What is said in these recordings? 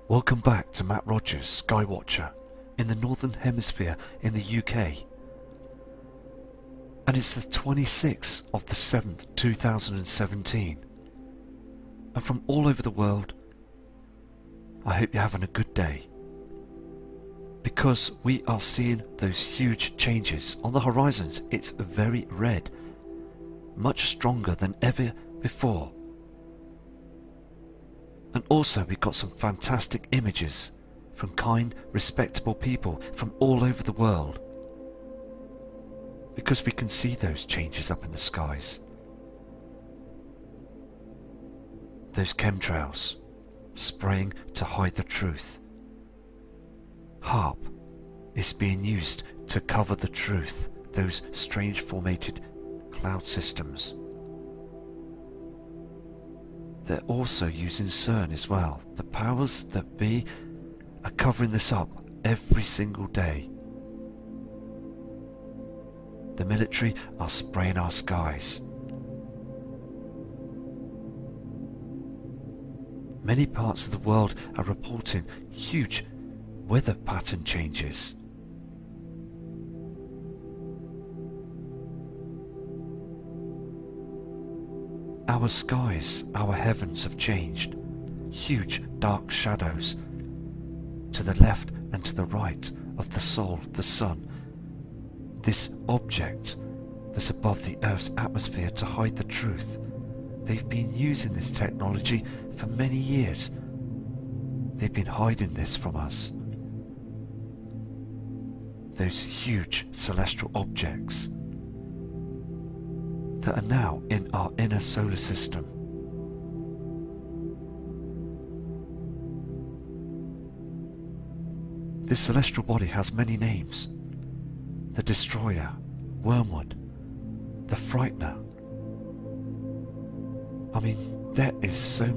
Welcome back to Matt Rogers, Skywatcher, in the Northern Hemisphere in the UK. And it's the 26th of the 7th, 2017. And from all over the world, I hope you're having a good day. Because we are seeing those huge changes on the horizons. It's very red, much stronger than ever before. And also we've got some fantastic images from kind, respectable people from all over the world. Because we can see those changes up in the skies. Those chemtrails spraying to hide the truth. HAARP is being used to cover the truth, those strange formated cloud systems. They're also using CERN as well. The powers that be are covering this up every single day. The military are spraying our skies. Many parts of the world are reporting huge weather pattern changes. Our skies, our heavens have changed. Huge dark shadows to the left and to the right of the Sol, the Sun. This object that's above the Earth's atmosphere to hide the truth. They've been using this technology for many years. They've been hiding this from us. Those huge celestial objects that are now in our inner solar system. This celestial body has many names. The Destroyer, Wormwood, the Frightener. I mean, there is so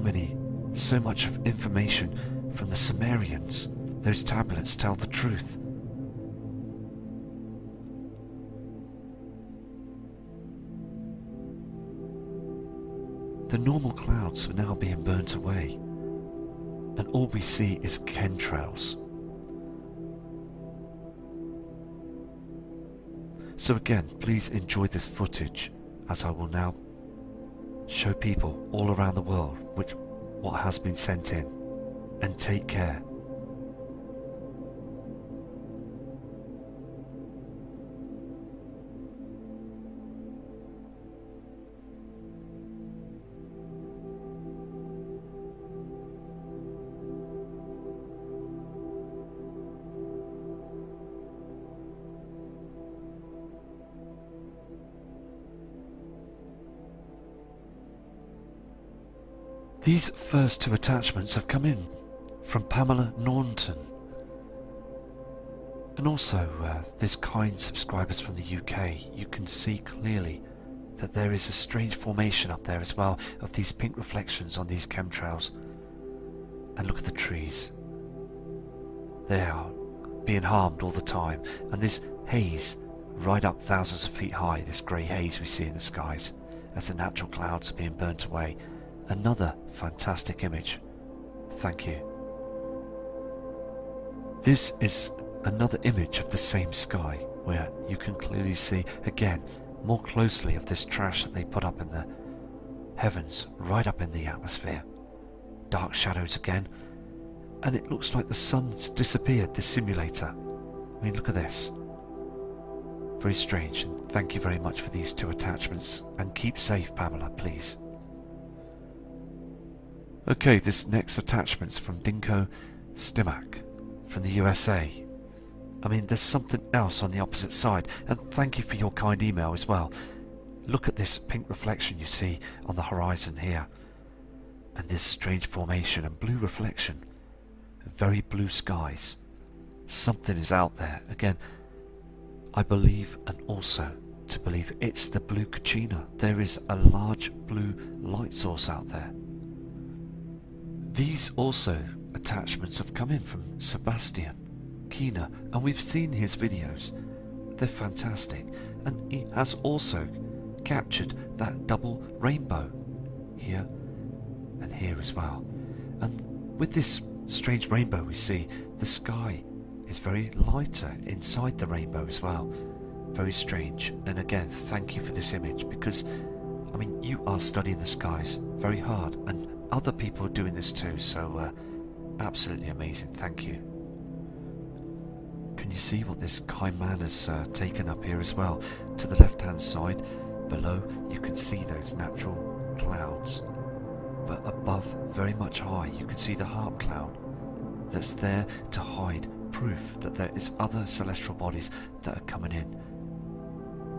much of information from the Sumerians. Those tablets tell the truth. The normal clouds are now being burnt away, and all we see is chemtrails. So again, please enjoy this footage, as I will now show people all around the world what has been sent in, and take care. These first two attachments have come in from Pamela Norton, and also there's kind subscribers from the UK. You can see clearly that there is a strange formation up there as well of these pink reflections on these chemtrails. And look at the trees. They are being harmed all the time, and this haze right up thousands of feet high, this grey haze we see in the skies as the natural clouds are being burnt away. Another fantastic image. Thank you. This is another image of the same sky, where you can clearly see again more closely of this trash that they put up in the heavens, right up in the atmosphere. Dark shadows again, and it looks like the sun's disappeared, this simulator. I mean, look at this. Very strange, and thank you very much for these two attachments, and keep safe, Pamela, please. Okay, this next attachment's from Dinko Stimac from the USA. I mean, there's something else on the opposite side, and thank you for your kind email as well. Look at this pink reflection you see on the horizon here, and this strange formation and blue reflection. Very blue skies. Something is out there. Again, I believe, and also to believe, it's the blue Kachina. There is a large blue light source out there. These also attachments have come in from Sebastian Keener, and we've seen his videos. They're fantastic, and he has also captured that double rainbow here and here as well. And with this strange rainbow we see, the sky is very lighter inside the rainbow as well. Very strange. And again, thank you for this image, because I mean, you are studying the skies very hard, and other people are doing this too, so absolutely amazing. Thank you. Can you see what this Kaiman has taken up here as well? To the left hand side below, you can see those natural clouds, but above, very much high, you can see the harp cloud that's there to hide proof that there is other celestial bodies that are coming in.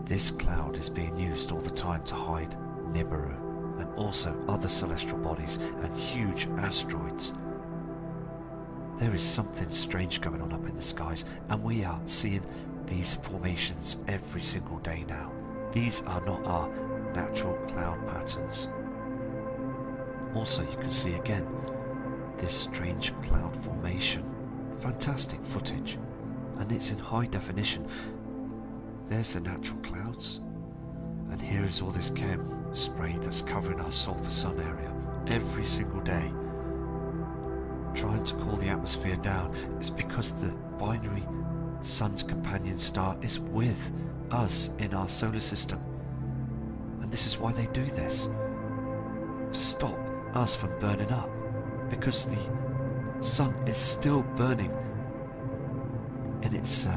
This cloud is being used all the time to hide NIBIRU and also other celestial bodies and huge asteroids. There is something strange going on up in the skies, and we are seeing these formations every single day now. These are not our natural cloud patterns. Also, you can see again this strange cloud formation. Fantastic footage, and it's in high definition. There's the natural clouds, and here is all this chem spray that's covering our sulfur sun area every single day. Trying to cool the atmosphere down is because the binary sun's companion star is with us in our solar system, and this is why they do this, to stop us from burning up, because the sun is still burning in its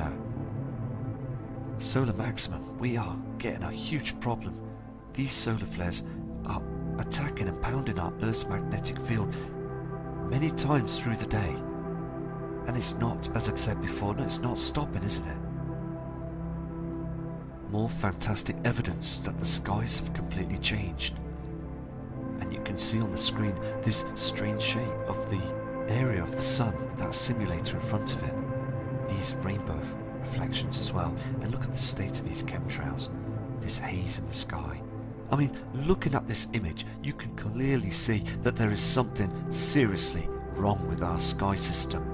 solar maximum. We are getting a huge problem. These solar flares are attacking and pounding our Earth's magnetic field many times through the day, and it's not, as I said before, no, it's not stopping, isn't it? More fantastic evidence that the skies have completely changed, and you can see on the screen this strange shape of the area of the sun, that simulator in front of it, these rainbow reflections as well, and look at the state of these chemtrails, this haze in the sky. I mean, looking at this image, you can clearly see that there is something seriously wrong with our sky system.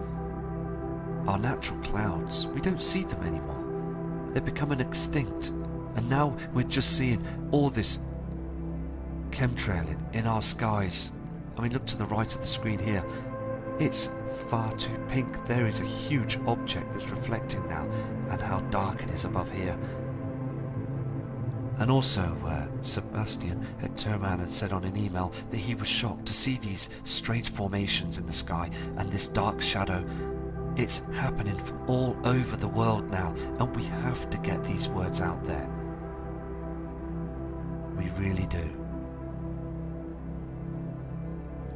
Our natural clouds, we don't see them anymore. They're becoming extinct, and now we're just seeing all this chemtrailing in our skies. I mean, look to the right of the screen here. It's far too pink. There is a huge object that's reflecting now, and how dark it is above here. And also, Sebastian had turned around and said on an email that he was shocked to see these strange formations in the sky and this dark shadow. It's happening all over the world now, and we have to get these words out there. We really do.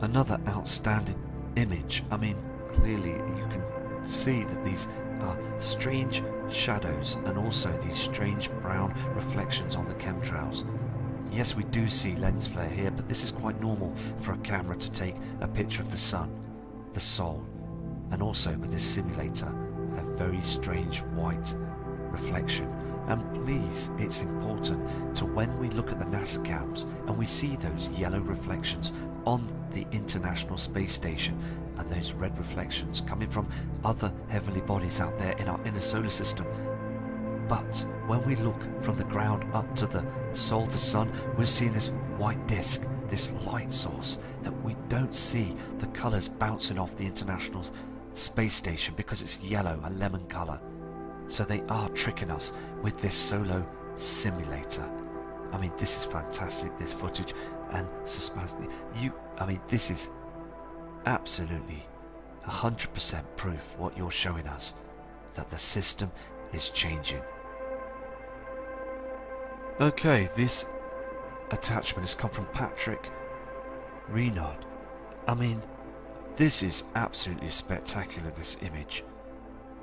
Another outstanding image. I mean, clearly you can see that these are strange shadows and also these strange brown reflections on the chemtrails. Yes, we do see lens flare here, but this is quite normal for a camera to take a picture of the sun, the sol, and also with this simulator, a very strange white reflection. And please, it's important to, when we look at the NASA cams and we see those yellow reflections on the International Space Station and those red reflections coming from other heavenly bodies out there in our inner solar system. But when we look from the ground up to the Sol, the sun, we're seeing this white disk, this light source that we don't see the colours bouncing off the International Space Station because it's yellow, a lemon colour. So they are tricking us with this solar simulator. I mean, this is fantastic, this footage, and I mean, this is absolutely 100% proof what you're showing us, that the system is changing. Okay, this attachment has come from Patrick Renaud. I mean, this is absolutely spectacular, this image.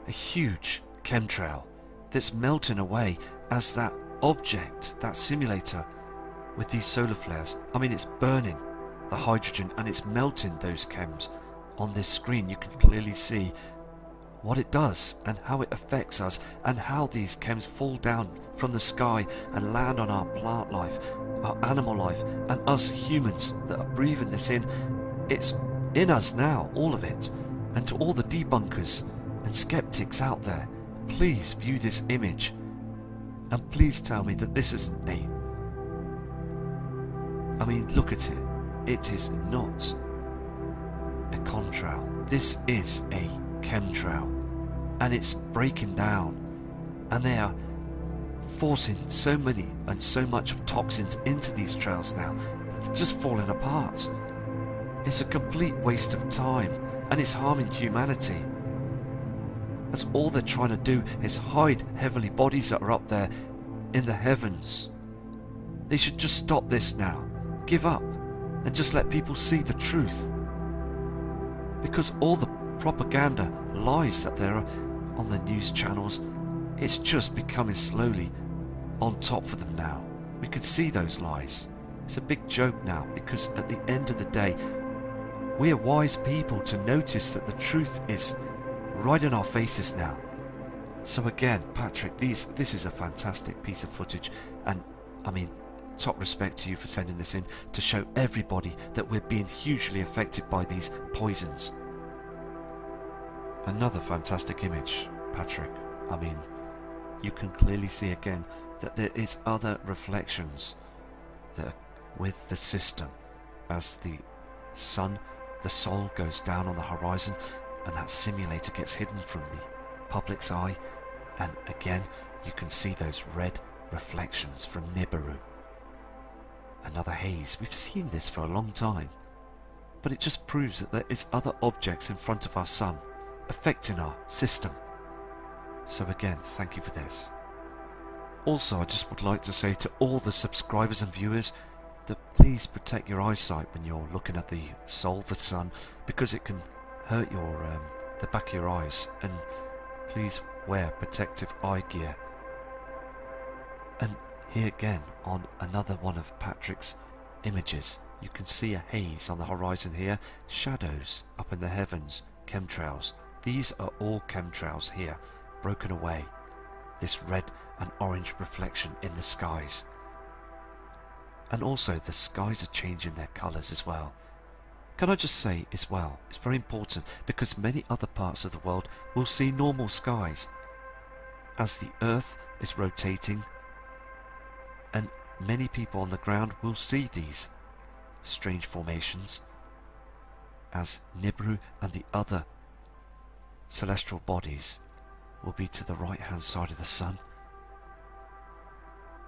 A huge chemtrail that's melting away as that object, that simulator with these solar flares, I mean, it's burning the hydrogen and it's melting those chems on this screen. You can clearly see what it does and how it affects us, and how these chems fall down from the sky and land on our plant life, our animal life, and us humans that are breathing this in. It's in us now, all of it. And to all the debunkers and skeptics out there, please view this image and please tell me that this isn't a... I mean, look at it. It is not a contrail. this is a chemtrail, and it's breaking down, and they are forcing so many and so much of toxins into these trails now that they're just falling apart. It's a complete waste of time, and it's harming humanity. That's all they're trying to do, is hide heavenly bodies that are up there in the heavens. They should just stop this now, give up, and just let people see the truth. Because all the propaganda lies that there are on the news channels, it's just becoming slowly on top for them now. We can see those lies. It's a big joke now, because at the end of the day, we are wise people to notice that the truth is right in our faces now. So again, Patrick, this is a fantastic piece of footage, and I mean, top respect to you for sending this in to show everybody that we're being hugely affected by these poisons. Another fantastic image, Patrick. I mean, you can clearly see again that there is other reflections that are with the system as the sun, the sol goes down on the horizon, and that simulator gets hidden from the public's eye, and again you can see those red reflections from NIBIRU. Another haze. We've seen this for a long time, but it just proves that there is other objects in front of our sun affecting our system. So again, thank you for this. Also, I just would like to say to all the subscribers and viewers that please protect your eyesight when you're looking at the sol, the sun, because it can hurt your the back of your eyes, and please wear protective eye gear. And here again on another one of Patrick's images, you can see a haze on the horizon here, shadows up in the heavens, chemtrails. These are all chemtrails here, broken away. This red and orange reflection in the skies. And also the skies are changing their colours as well. Can I just say as well, it's very important because many other parts of the world will see normal skies as the earth is rotating, and many people on the ground will see these strange formations as NIBIRU and the other celestial bodies will be to the right hand side of the sun.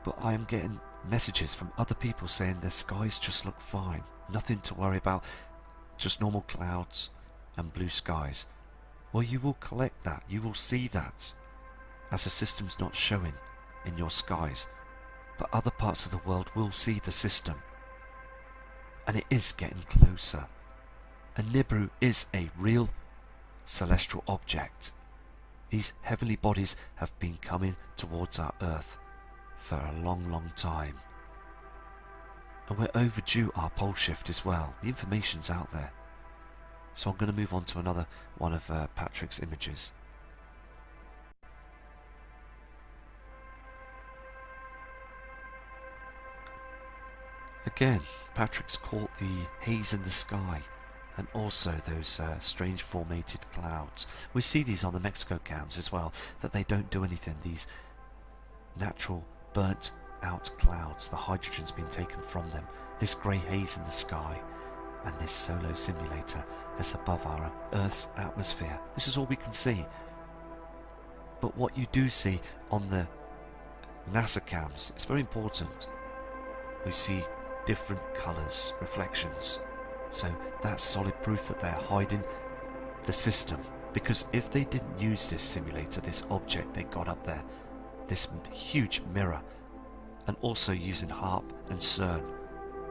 But I am getting messages from other people saying their skies just look fine, nothing to worry about, just normal clouds and blue skies. Well, you will collect that, you will see that, as the system's not showing in your skies, but other parts of the world will see the system, and it is getting closer. And NIBIRU is a real celestial object. These heavenly bodies have been coming towards our earth for a long time, and we're overdue our pole shift as well. The information's out there. So I'm going to move on to another one of Patrick's images. Again, Patrick's caught the haze in the sky and also those strange formated clouds. We see these on the Mexico cams as well, that they don't do anything. These natural burnt out clouds, the hydrogen's been taken from them, this grey haze in the sky, and this solo simulator that's above our Earth's atmosphere. This is all we can see. But what you do see on the NASA cams, it's very important. We see different colours, reflections. So that's solid proof that they're hiding the system. Because if they didn't use this simulator, this object they got up there, this huge mirror, and also using HARP and CERN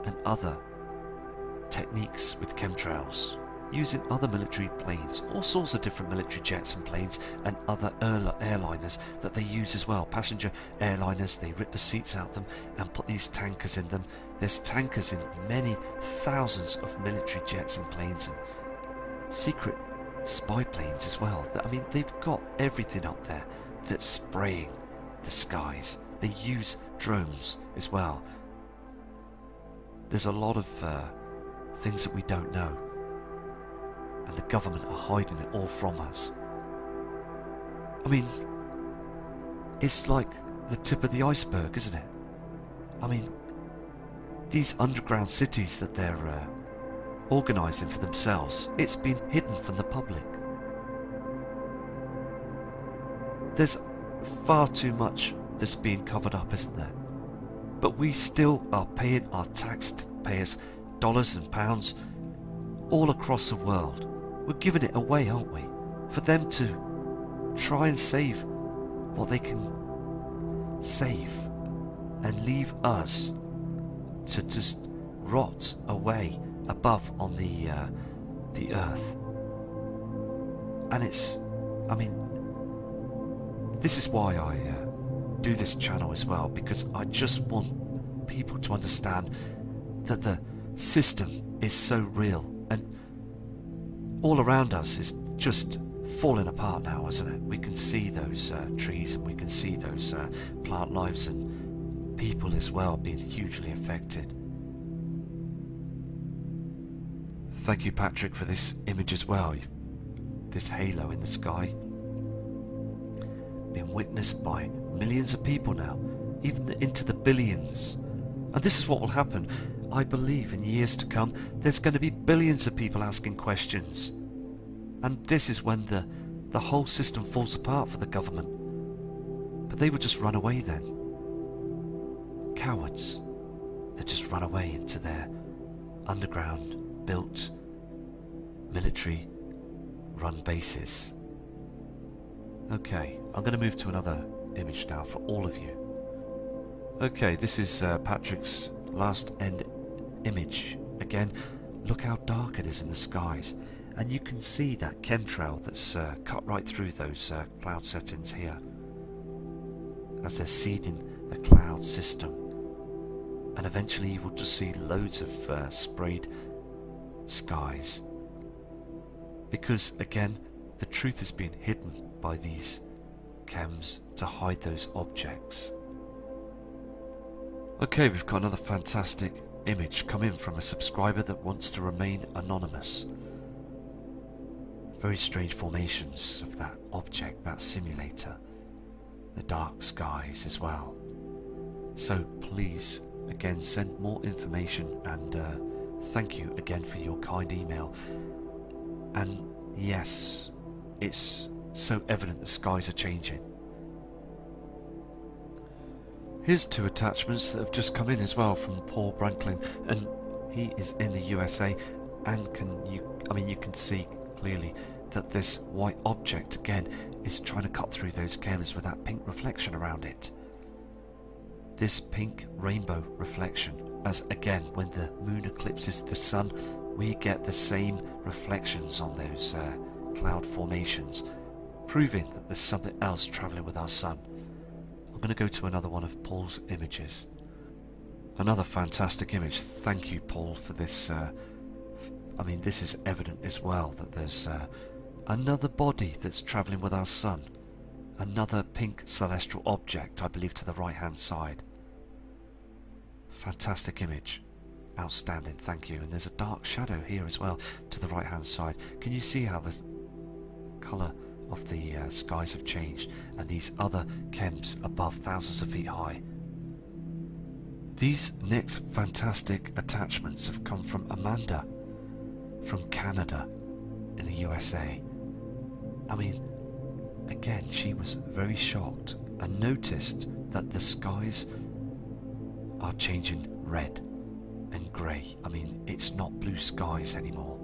and other techniques with chemtrails, using other military planes, all sorts of different military jets and planes and other airliners that they use as well, passenger airliners, they rip the seats out them and put these tankers in them. There's tankers in many thousands of military jets and planes and secret spy planes as well. I mean, they've got everything up there that's spraying the skies. They use drones as well. There's a lot of things that we don't know, and the government are hiding it all from us. I mean, it's like the tip of the iceberg, isn't it? I mean, these underground cities that they're organising for themselves. It's been hidden from the public. There's far too much that's being covered up, isn't there? But we still are paying our taxpayers dollars and pounds all across the world. We're giving it away, aren't we? For them to try and save what they can save and leave us to just rot away above on the earth. And it's, I mean, this is why I do this channel as well, because I just want people to understand that the system is so real, and all around us is just falling apart now, isn't it? We can see those trees, and we can see those plant lives and people as well being hugely affected. Thank you, Patrick, for this image as well. This halo in the sky, being witnessed by millions of people now, even into the billions. And this is what will happen. I believe in years to come, there's going to be billions of people asking questions. And this is when the whole system falls apart for the government. But they would just run away then. Cowards. They just run away into their underground built military run bases. Okay, I'm going to move to another image now for all of you. Okay, this is Patrick's last end image. Again, look how dark it is in the skies, and you can see that chemtrail that's cut right through those cloud settings here as they're seeding the cloud system, and eventually you will just see loads of sprayed skies, because again the truth is being hidden by these chems to hide those objects. Okay, we've got another fantastic image come in from a subscriber that wants to remain anonymous. Very strange formations of that object, that simulator. The dark skies as well. So please, again, send more information, and thank you again for your kind email. And yes, it's so evident the skies are changing. Here's two attachments that have just come in as well from Paul Branklin, and he is in the USA, and you can see clearly that this white object again is trying to cut through those chems with that pink reflection around it. This pink rainbow reflection, as again when the moon eclipses the sun, we get the same reflections on those cloud formations, proving that there's something else travelling with our sun. I'm going to go to another one of Paul's images. Another fantastic image. Thank you, Paul, for this. This is evident as well that there's another body that's travelling with our sun. Another pink celestial object, I believe, to the right hand side. Fantastic image. Outstanding, thank you. And there's a dark shadow here as well to the right hand side. Can you see how the colour of the skies have changed, and these other chems above thousands of feet high? These next fantastic attachments have come from Amanda from Canada in the USA. Again, she was very shocked and noticed that the skies are changing red and grey. It's not blue skies anymore.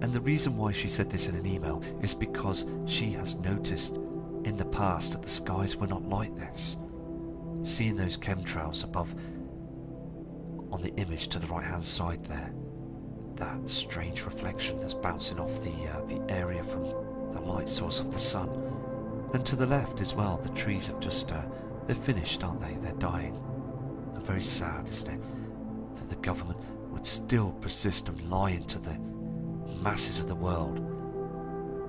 And the reason why she said this in an email is because she has noticed in the past that the skies were not like this. Seeing those chemtrails above on the image to the right hand side there, that strange reflection that's bouncing off the area from the light source of the sun. And to the left as well, the trees have just they're finished, aren't they? They're dying. And very sad, isn't it, that the government would still persist and lie into the masses of the world.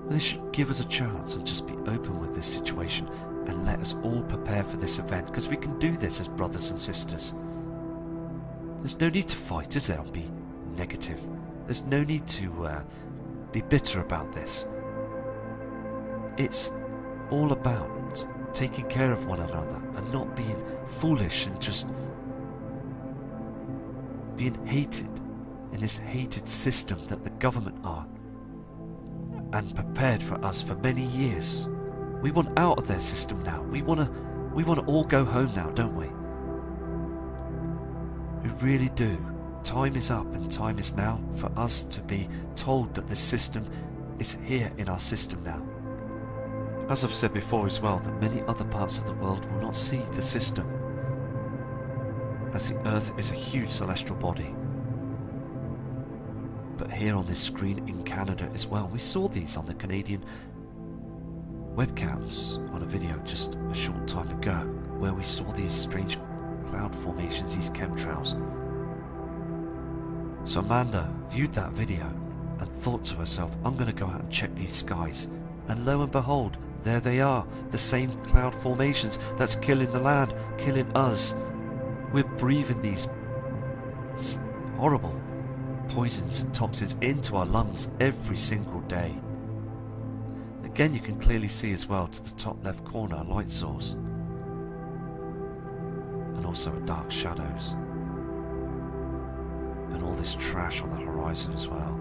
They should give us a chance and just be open with this situation and let us all prepare for this event, because we can do this as brothers and sisters. There's no need to fight, is there, and be negative. There's no need to be bitter about this. It's all about taking care of one another and not being foolish and just being hated in this hated system that the government are and prepared for us for many years. We want out of their system now. We want to all go home now, don't we? We really do. Time is up and time is now for us to be told that this system is here in our system now. As I've said before as well, that many other parts of the world will not see the system, as the Earth is a huge celestial body. But here on this screen in Canada as well, we saw these on the Canadian webcams on a video just a short time ago, where we saw these strange cloud formations, these chemtrails. So Amanda viewed that video and thought to herself, I'm going to go out and check these skies. And lo and behold, there they are, the same cloud formations that's killing the land, killing us. We're breathing these horrible poisons and toxins into our lungs every single day. Again, you can clearly see as well to the top left corner a light source, and also a dark shadows, and all this trash on the horizon as well.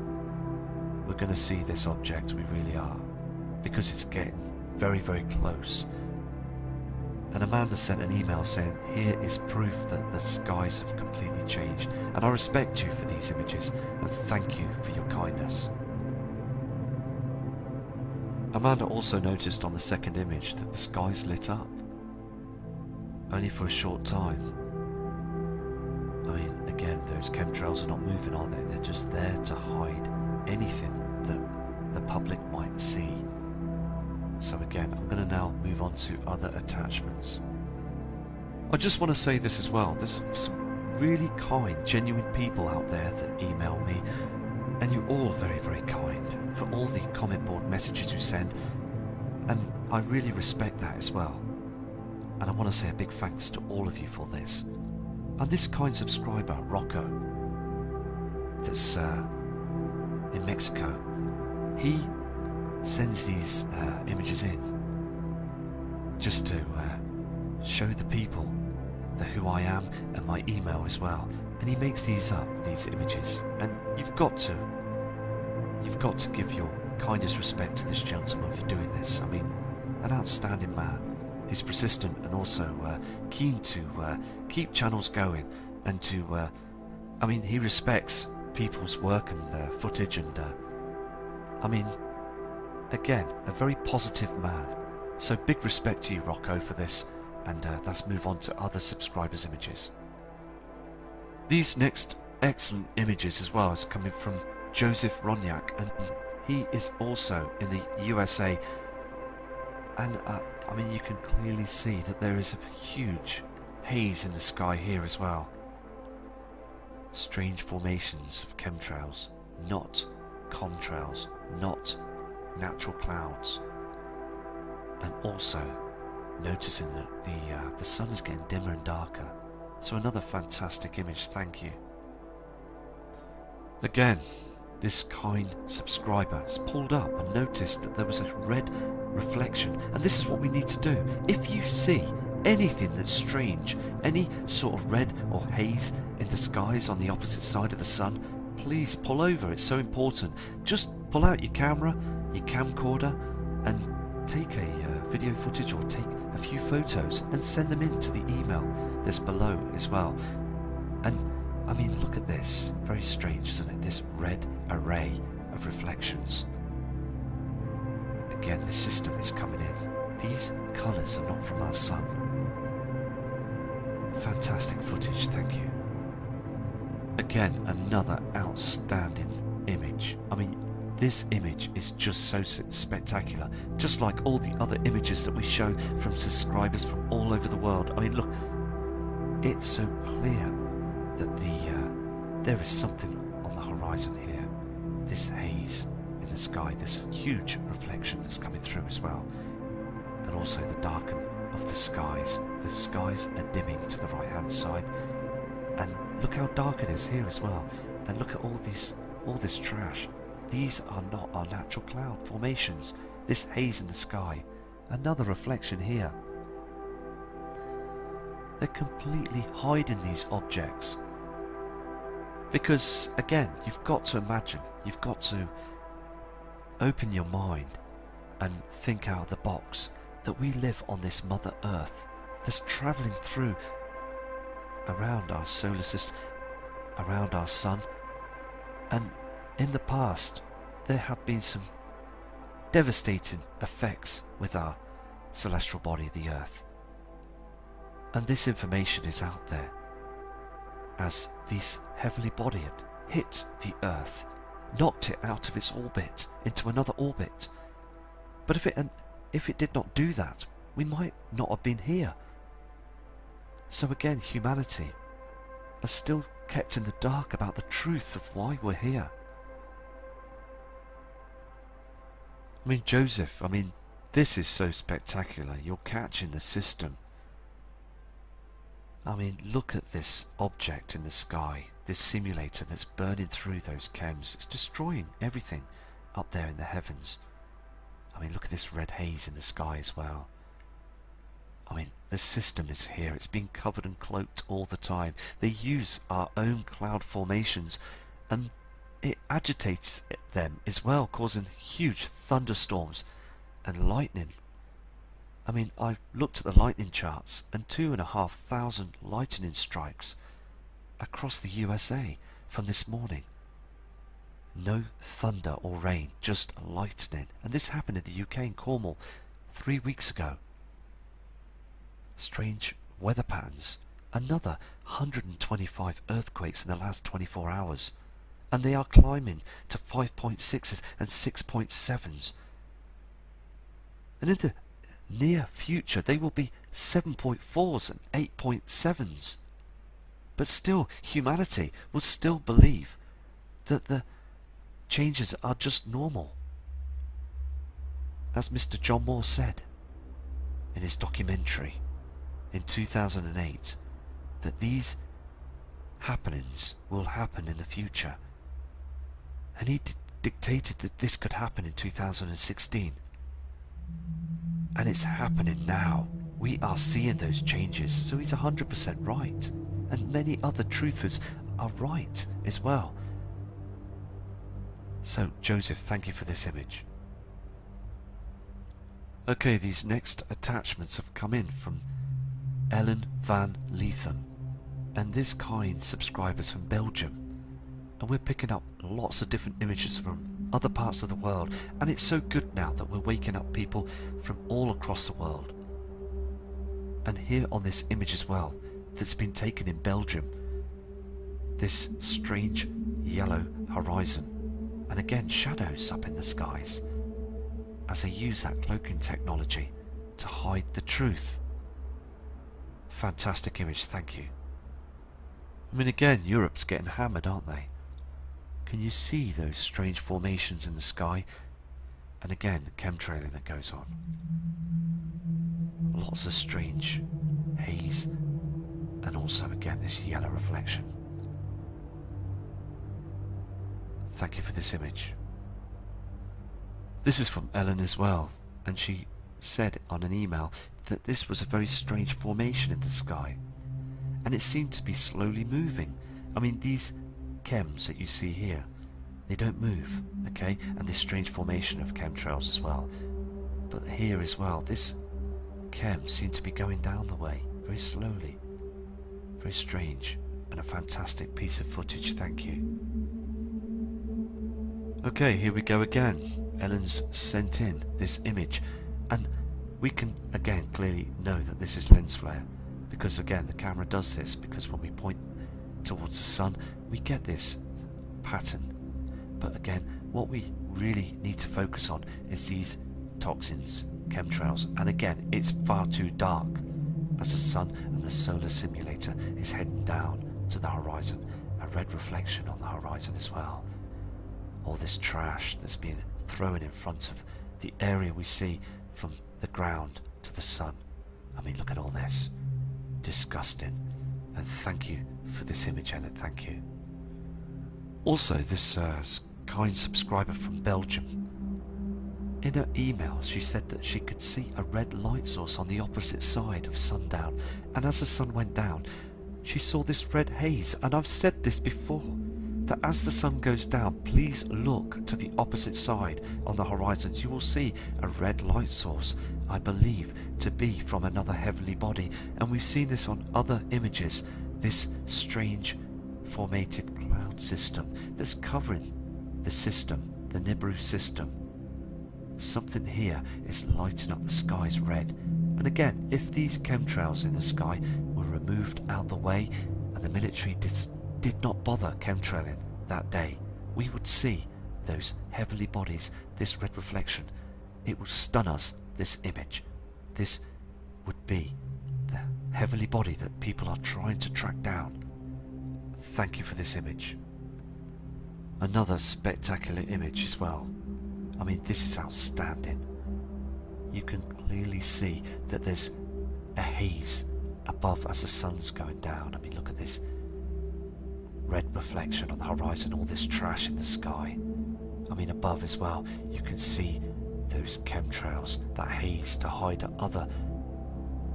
We're going to see this object, we really are, because it's getting very, very close. And Amanda sent an email saying, here is proof that the skies have completely changed, and I respect you for these images and thank you for your kindness. Amanda also noticed on the second image that the skies lit up, only for a short time. I mean, again, those chemtrails are not moving, are they? They're just there to hide anything that the public might see. So again, I'm going to now move on to other attachments. I just want to say this as well. There's some really kind, genuine people out there that email me, and you're all very, very kind for all the comment board messages you send, and I really respect that as well. And I want to say a big thanks to all of you for this. And this kind subscriber, Rocco, that's in Mexico, he sends these images in just to show the people who I am and my email as well. And he makes these up, these images, and you've got to give your kindest respect to this gentleman for doing this. I mean, an outstanding man who's persistent and also keen to keep channels going, and to I mean, he respects people's work and footage, and I mean, again, a very positive man. So big respect to you, Rocco, for this, and let's move on to other subscribers' images. These next excellent images as well is coming from Joseph Ronyak, and he is also in the USA, and I mean, you can clearly see that there is a huge haze in the sky here as well. Strange formations of chemtrails, not contrails, not natural clouds, and also noticing that the sun is getting dimmer and darker. So another fantastic image, thank you. Again, this kind subscriber has pulled up and noticed that there was a red reflection, and this is what we need to do. If you see anything that's strange, any sort of red or haze in the skies on the opposite side of the sun, please pull over. It's so important. Just pull out your camera, your camcorder, and take a video footage or take a few photos and send them in to the email that's below as well. And I mean, look at this. Very strange, isn't it? This red array of reflections. Again, the system is coming in. These colours are not from our sun. Fantastic footage, thank you. Again, another outstanding image. I mean, this image is just so spectacular, just like all the other images that we show from subscribers from all over the world. I mean, look, it's so clear that there is something on the horizon here. This haze in the sky, this huge reflection that's coming through as well, and also the darken of the skies. The skies are dimming to the right hand side, and look how dark it is here as well. And look at all this trash. These are not our natural cloud formations. This haze in the sky, another reflection here. They're completely hiding these objects Because, again, you've got to imagine, you've got to open your mind and think out of the box that we live on this Mother Earth that's travelling through around our solar system, around our sun, and in the past there have been some devastating effects with our celestial body, the Earth. And this information is out there as this heavenly body had hit the Earth, knocked it out of its orbit into another orbit. But if it did not do that, we might not have been here. So again, humanity is still kept in the dark about the truth of why we're here. I mean, Joseph, this is so spectacular. You're catching the system. I mean, look at this object in the sky, this simulator that's burning through those chems. It's destroying everything up there in the heavens. I mean, look at this red haze in the sky as well. I mean, the system is here. It's being covered and cloaked all the time. They use our own cloud formations and it agitates them as well, causing huge thunderstorms and lightning. I mean, I've looked at the lightning charts and 2,500 lightning strikes across the USA from this morning. No thunder or rain, just lightning. And this happened in the UK in Cornwall 3 weeks ago. Strange weather patterns. Another 125 earthquakes in the last 24 hours. And they are climbing to 5.6s and 6.7s. And in the near future they will be 7.4s and 8.7s. But still, humanity will still believe that the changes are just normal. As Mr. John Moore said in his documentary in 2008, that these happenings will happen in the future. And he dictated that this could happen in 2016. And it's happening now. We are seeing those changes. So he's 100% right. And many other truthers are right as well. So, Joseph, thank you for this image. Okay, these next attachments have come in from Ellen van Leetham. And this kind subscribers from Belgium. And we're picking up lots of different images from other parts of the world. And it's so good now that we're waking up people from all across the world. And here on this image as well, that's been taken in Belgium, this strange yellow horizon. And again, shadows up in the skies as they use that cloaking technology to hide the truth. Fantastic image, thank you. I mean, again, Europe's getting hammered, aren't they? Can you see those strange formations in the sky? And again, the chemtrailing that goes on. Lots of strange haze. And also, again, this yellow reflection. Thank you for this image. This is from Ellen as well. And she said on an email that this was a very strange formation in the sky. And it seemed to be slowly moving. I mean, these chems that you see here, they don't move, okay? And this strange formation of chemtrails as well. But here as well, this chem seemed to be going down the way, very slowly. Very strange, and a fantastic piece of footage, thank you. Okay, here we go again. Ellen's sent in this image, and we can again clearly know that this is lens flare. Because again, the camera does this, because when we point towards the sun, we get this pattern. But again, what we really need to focus on is these toxins, chemtrails, and again, it's far too dark as the sun and the solar simulator is heading down to the horizon. A red reflection on the horizon as well. All this trash that's being thrown in front of the area we see from the ground to the sun. I mean, look at all this. Disgusting. And thank you for this image, Ellen, thank you. Also, this kind subscriber from Belgium, in her email she said that she could see a red light source on the opposite side of sundown, and as the sun went down she saw this red haze. And I've said this before, that as the sun goes down, please look to the opposite side on the horizons. You will see a red light source, I believe to be from another heavenly body, and we've seen this on other images, this strange formated cloud system that's covering the system, the NIBIRU system. Something here is lighting up the skies red. And again, if these chemtrails in the sky were removed out the way and the military did not bother chemtrailing that day, we would see those heavenly bodies, this red reflection. It would stun us, this image. This would be the heavenly body that people are trying to track down. Thank you for this image. Another spectacular image as well. I mean, this is outstanding. You can clearly see that there's a haze above as the sun's going down. I mean, look at this red reflection on the horizon, all this trash in the sky. I mean, above as well, you can see those chemtrails, that haze to hide other...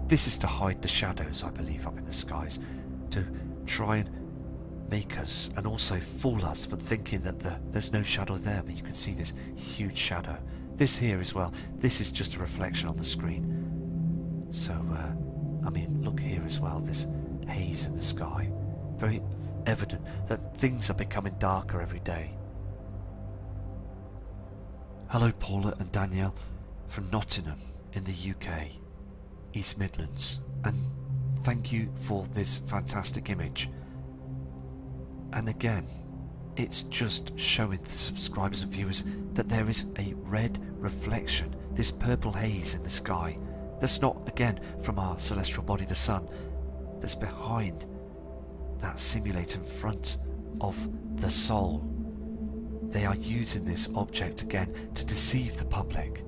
This is to hide the shadows, I believe, up in the skies, to try and make us and also fool us for thinking that there's no shadow there, but you can see this huge shadow. This here as well, this is just a reflection on the screen. So, I mean, look here as well, this haze in the sky. Very evident that things are becoming darker every day. Hello Paula and Danielle from Nottingham in the UK, East Midlands, and thank you for this fantastic image. And again, it's just showing the subscribers and viewers that there is a red reflection, this purple haze in the sky. That's not, again, from our celestial body, the sun, that's behind that simulator in front of the soul. They are using this object again to deceive the public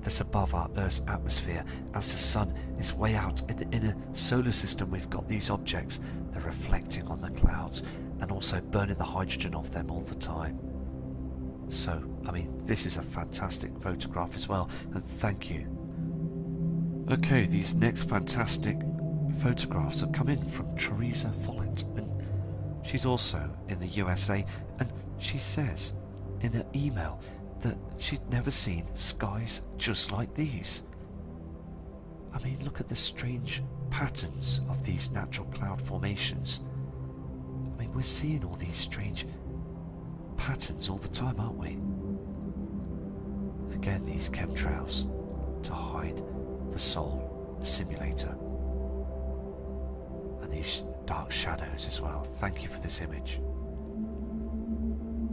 that's above our Earth's atmosphere. As the sun is way out in the inner solar system, we've got these objects. They're reflecting on the clouds and also burning the hydrogen off them all the time. So, I mean, this is a fantastic photograph as well, and thank you. Okay, these next fantastic photographs have come in from Teresa Follett, and she's also in the USA, and she says in her email that she'd never seen skies just like these. I mean, look at the strange patterns of these natural cloud formations. I mean, we're seeing all these strange patterns all the time, aren't we? Again, these chemtrails to hide the soul, the simulator, and these dark shadows as well. Thank you for this image.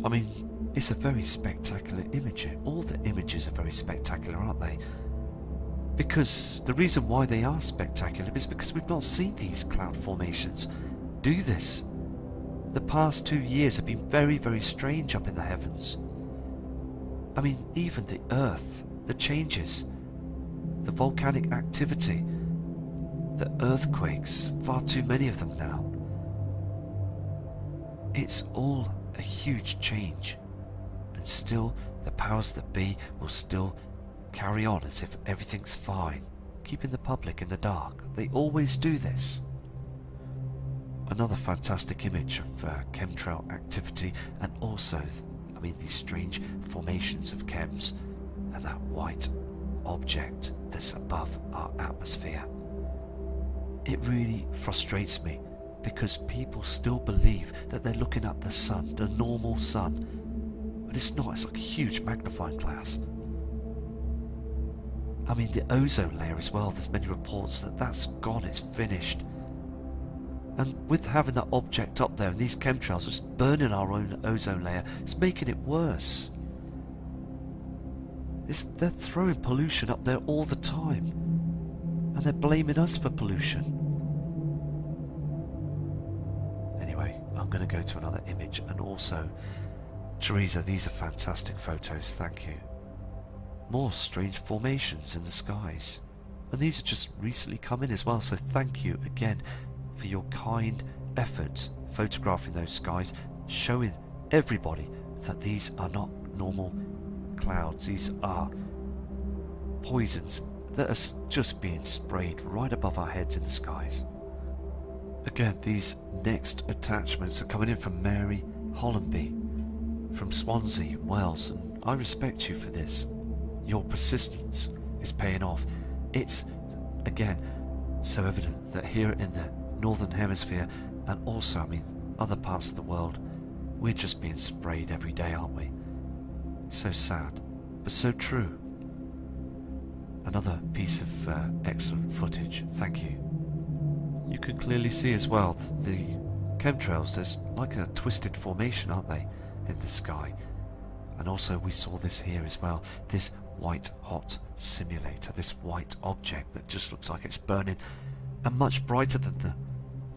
I mean, it's a very spectacular image. All the images are very spectacular, aren't they? Because the reason why they are spectacular is because we've not seen these cloud formations do this. The past 2 years have been very, very strange up in the heavens. I mean, even the Earth, the changes, the volcanic activity, the earthquakes, far too many of them now. It's all a huge change, and still the powers that be will still carry on as if everything's fine, keeping the public in the dark. They always do this. Another fantastic image of chemtrail activity, and also, I mean, these strange formations of chems and that white object that's above our atmosphere. It really frustrates me because people still believe that they're looking at the sun, the normal sun, but it's not. It's like a huge magnifying glass. I mean, the ozone layer as well, there's many reports that that's gone, it's finished. And with having that object up there and these chemtrails just burning our own ozone layer, it's making it worse. They're throwing pollution up there all the time, and they're blaming us for pollution. Anyway, I'm going to go to another image, and also, Teresa, these are fantastic photos, thank you. More strange formations in the skies, and these are just recently come in as well, so thank you again for your kind effort photographing those skies, showing everybody that these are not normal clouds. These are poisons that are just being sprayed right above our heads in the skies. Again, these next attachments are coming in from Mary Hollenby from Swansea in Wales, and I respect you for this. Your persistence is paying off. It's, again, so evident that here in the Northern Hemisphere, and also, I mean, other parts of the world, we're just being sprayed every day, aren't we? So sad, but so true. Another piece of excellent footage, thank you. You can clearly see as well the chemtrails, there's like a twisted formation, aren't they, in the sky. And also we saw this here as well, this white hot simulator, this white object that just looks like it's burning and much brighter than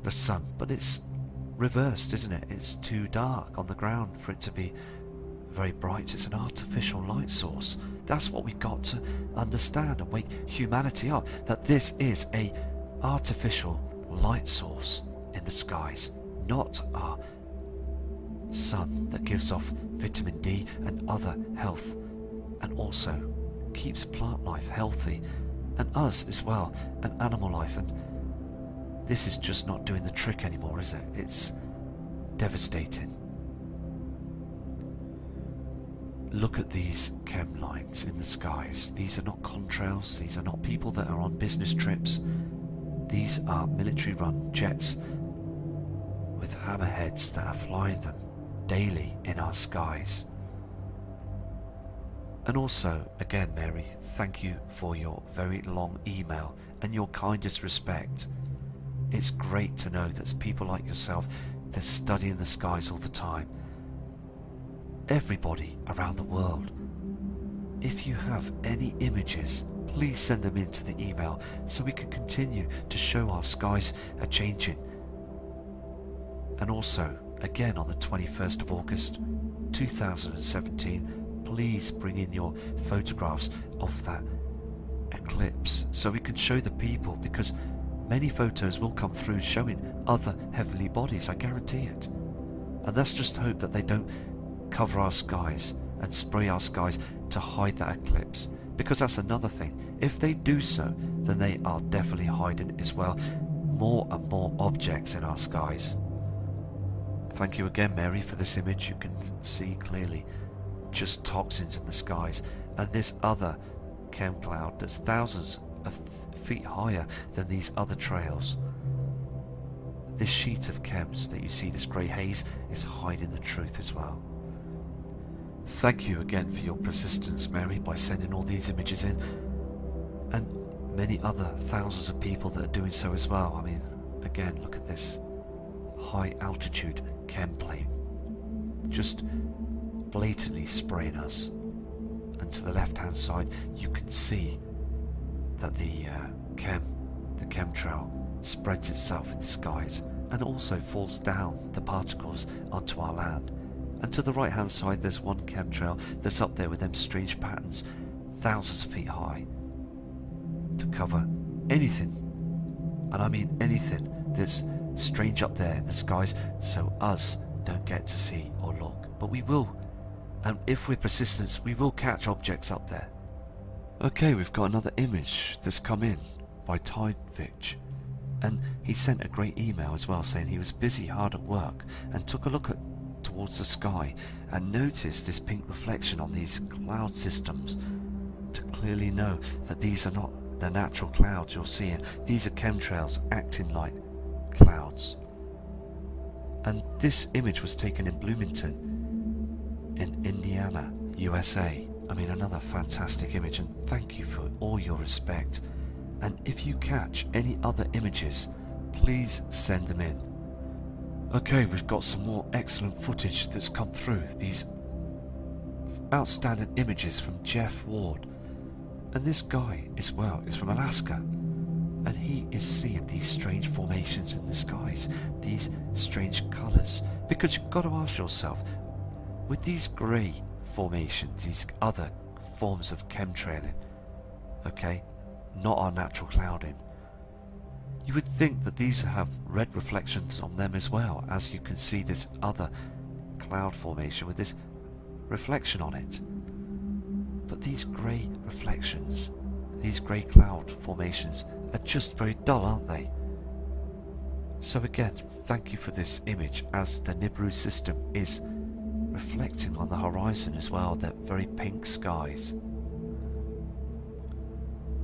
the sun, but it's reversed, isn't it? It's too dark on the ground for it to be very bright. It's an artificial light source. That's what we've got to understand and wake humanity up, that this is a artificial light source in the skies, not our sun that gives off vitamin D and other health, and also keeps plant life healthy, and us as well, and animal life. And this is just not doing the trick anymore, is it? It's devastating. Look at these chem lines in the skies. These are not contrails, these are not people that are on business trips. These are military run jets with hammerheads that are flying them daily in our skies. And also, again, Mary, thank you for your very long email and your kindest respect. It's great to know there's people like yourself that study in the skies all the time. Everybody around the world. If you have any images, please send them into the email so we can continue to show our skies are changing. And also, again on the 21st of August 2017, please bring in your photographs of that eclipse so we can show the people, because many photos will come through showing other heavenly bodies, I guarantee it. And let's just hope that they don't cover our skies and spray our skies to hide that eclipse, because that's another thing. If they do so, then they are definitely hiding as well more and more objects in our skies. Thank you again, Mary, for this image. You can see clearly just toxins in the skies, and this other chem cloud that's thousands of feet higher than these other trails. This sheet of chems that you see, this grey haze, is hiding the truth as well. Thank you again for your persistence, Mary, by sending all these images in, and many other thousands of people that are doing so as well. I mean, again, look at this high altitude chem plane just blatantly spraying us. And to the left hand side you can see that the chemtrail spreads itself in the skies and also falls down the particles onto our land. And to the right hand side there's one chemtrail that's up there with them strange patterns, thousands of feet high, to cover anything, and I mean anything, that's strange up there in the skies, so us don't get to see or look. But we will, and if we're persistent, we will catch objects up there. Okay, we've got another image that's come in by Tidevich, and he sent a great email as well saying he was busy hard at work and took a look towards the sky and noticed this pink reflection on these cloud systems to clearly know that these are not the natural clouds you're seeing. These are chemtrails acting like clouds. And this image was taken in Bloomington in Indiana, USA. I mean, another fantastic image, and thank you for all your respect. And if you catch any other images, please send them in. Okay, we've got some more excellent footage that's come through. These outstanding images from Jeff Ward. And this guy as well is from Alaska. And he is seeing these strange formations in the skies, these strange colours. Because you've got to ask yourself, with these grey formations, these other forms of chemtrailing, okay, not our natural clouding, you would think that these have red reflections on them as well, as you can see this other cloud formation with this reflection on it. But these grey reflections, these grey cloud formations, are just very dull, aren't they? So again, thank you for this image, as the NIBIRU system is reflecting on the horizon as well, that very pink skies.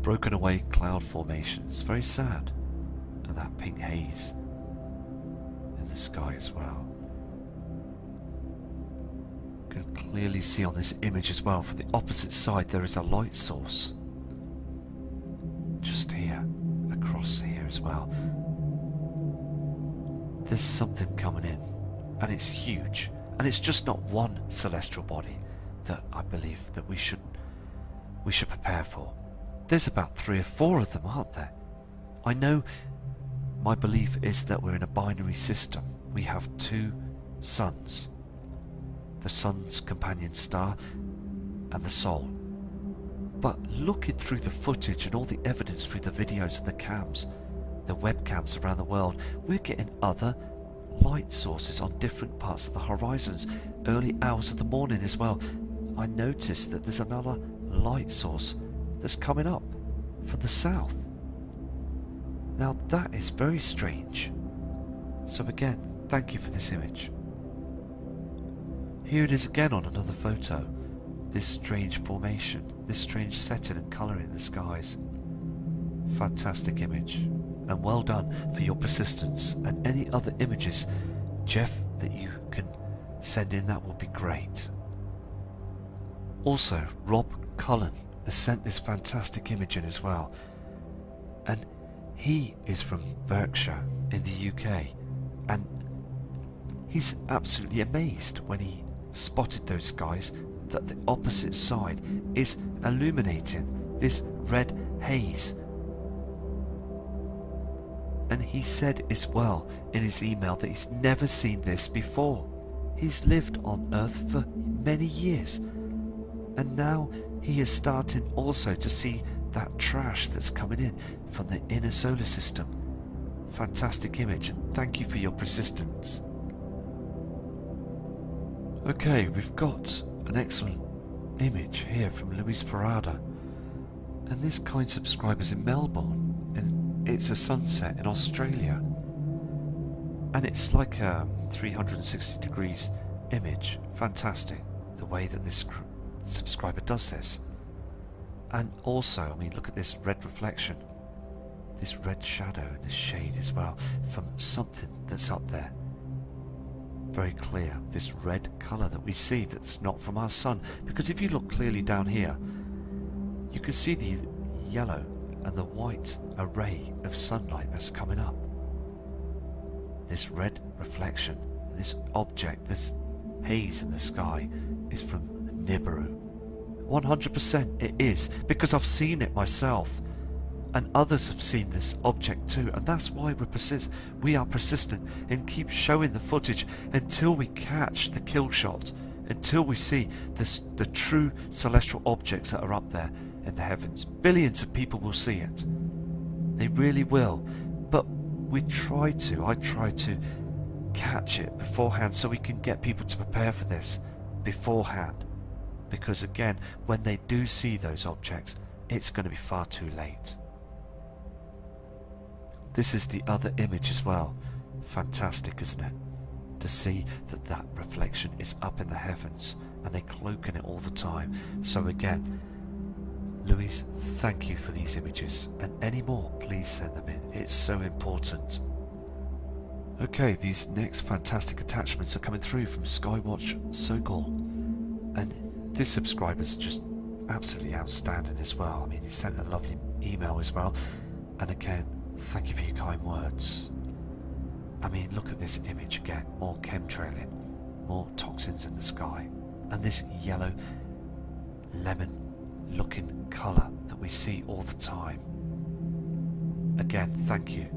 Broken away cloud formations, very sad, and that pink haze in the sky as well. You can clearly see on this image as well, from the opposite side there is a light source. Just here, across here as well. There's something coming in, and it's huge, and it's just not one celestial body that I believe that we should prepare for. There's about 3 or 4 of them, aren't there? I know my belief is that we're in a binary system. We have 2 suns, the sun's companion star and the Sol. But looking through the footage and all the evidence through the videos and the cams, the webcams around the world, we're getting other light sources on different parts of the horizons, early hours of the morning as well. I noticed that there's another light source that's coming up from the south. Now that is very strange. So again, thank you for this image. Here it is again on another photo. This strange formation, this strange setting and colour in the skies. Fantastic image, and well done for your persistence. And any other images, Jeff, that you can send in, that will be great. Also, Rob Cullen has sent this fantastic image in as well, and he is from Berkshire in the UK, and he's absolutely amazed when he spotted those skies that the opposite side is illuminating this red haze. And he said as well in his email that he's never seen this before. He's lived on Earth for many years, and now he is starting also to see that trash that's coming in from the inner solar system. Fantastic image, and thank you for your persistence. Okay, we've got an excellent image here from Luis Ferrada, and this kind subscriber's in Melbourne, and it's a sunset in Australia, and it's like a 360 degrees image. Fantastic the way that this subscriber does this. And also, I mean, look at this red reflection, this red shadow and this shade as well from something that's up there. Very clear, this red colour that we see that's not from our sun, because if you look clearly down here, you can see the yellow and the white array of sunlight that's coming up. This red reflection, this object, this haze in the sky is from NIBIRU. 100% it is, because I've seen it myself, and others have seen this object too, and that's why we are persistent and keep showing the footage until we catch the kill shot, until we see the true celestial objects that are up there in the heavens. Billions of people will see it. They really will. But I try to catch it beforehand so we can get people to prepare for this beforehand. Because again, when they do see those objects, it's going to be far too late. This is the other image as well. Fantastic, isn't it? To see that reflection is up in the heavens and they're cloaking it all the time. So again, Louise, thank you for these images, and any more, please send them in. It's so important. Okay, these next fantastic attachments are coming through from Skywatch Sokol, and this subscriber's just absolutely outstanding as well. I mean, he sent a lovely email as well, and again, thank you for your kind words. I mean, look at this image again, more chemtrailing, more toxins in the sky, and this yellow lemon looking colour that we see all the time. Again, thank you.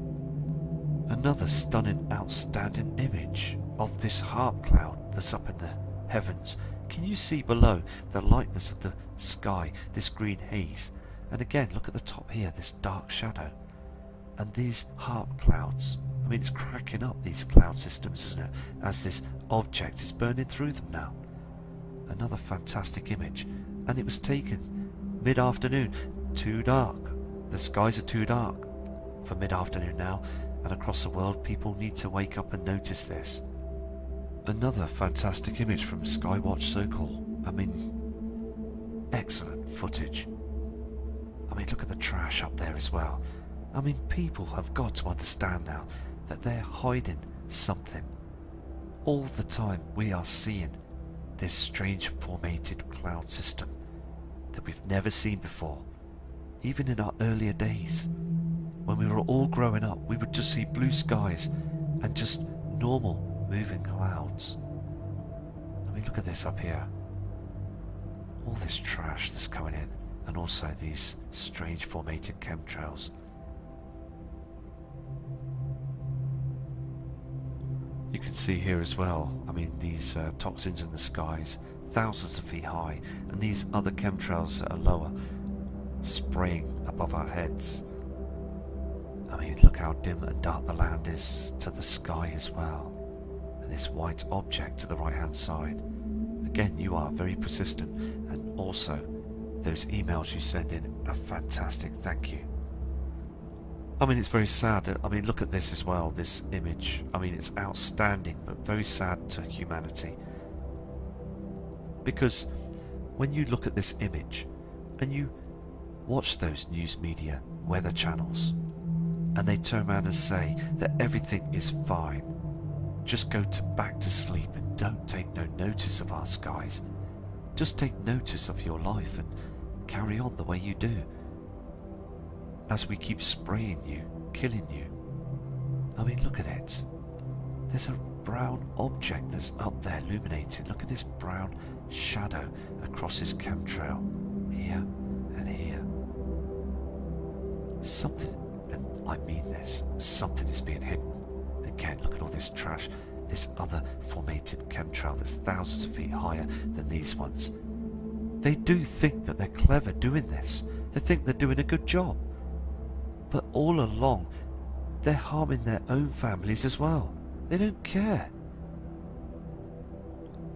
Another stunning, outstanding image of this harp cloud that's up in the heavens. Can you see below the lightness of the sky, this green haze? And again, look at the top here, this dark shadow. And these harp clouds, I mean, it's cracking up, these cloud systems, isn't it? As this object is burning through them now. Another fantastic image. And it was taken mid-afternoon. Too dark. The skies are too dark for mid-afternoon now. And across the world, people need to wake up and notice this. Another fantastic image from Skywatch Circle. I mean, excellent footage. I mean, look at the trash up there as well. I mean, people have got to understand now that they're hiding something. All the time we are seeing this strange formated cloud system that we've never seen before. Even in our earlier days, when we were all growing up, we would just see blue skies and just normal moving clouds. I mean, look at this up here. All this trash that's coming in, and also these strange formated chemtrails. You can see here as well, I mean, these toxins in the skies, thousands of feet high, and these other chemtrails that are lower, spraying above our heads. I mean, look how dim and dark the land is to the sky as well. And this white object to the right hand side. Again, you are very persistent, and also those emails you send in are fantastic, thank you. I mean, it's very sad. I mean, look at this as well, this image. I mean, it's outstanding, but very sad to humanity. Because when you look at this image, and you watch those news media weather channels, and they turn around and say that everything is fine, just go back to sleep and don't take no notice of our skies. Just take notice of your life and carry on the way you do. As we keep spraying you, killing you. I mean, look at it. There's a brown object that's up there illuminating. Look at this brown shadow across this chemtrail. Here and here. Something, and I mean this, something is being hidden. Again, look at all this trash. This other formated chemtrail that's thousands of feet higher than these ones. They do think that they're clever doing this. They think they're doing a good job. But all along, they're harming their own families as well. They don't care.